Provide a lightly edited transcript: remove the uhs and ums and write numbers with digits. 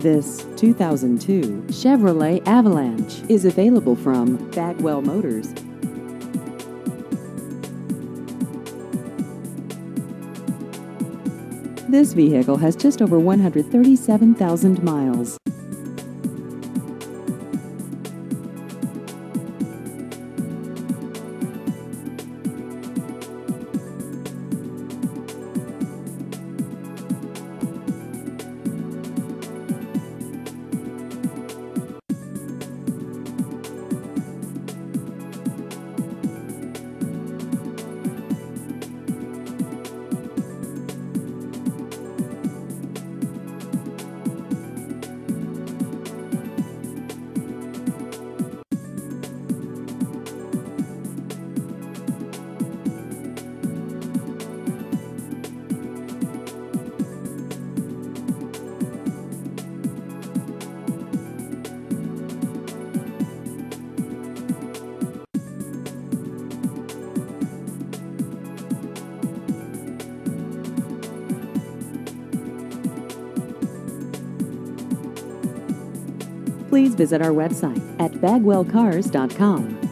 This 2002 Chevrolet Avalanche is available from Bagwell Motors. This vehicle has just over 137,000 miles. Please visit our website at bagwellcars.com.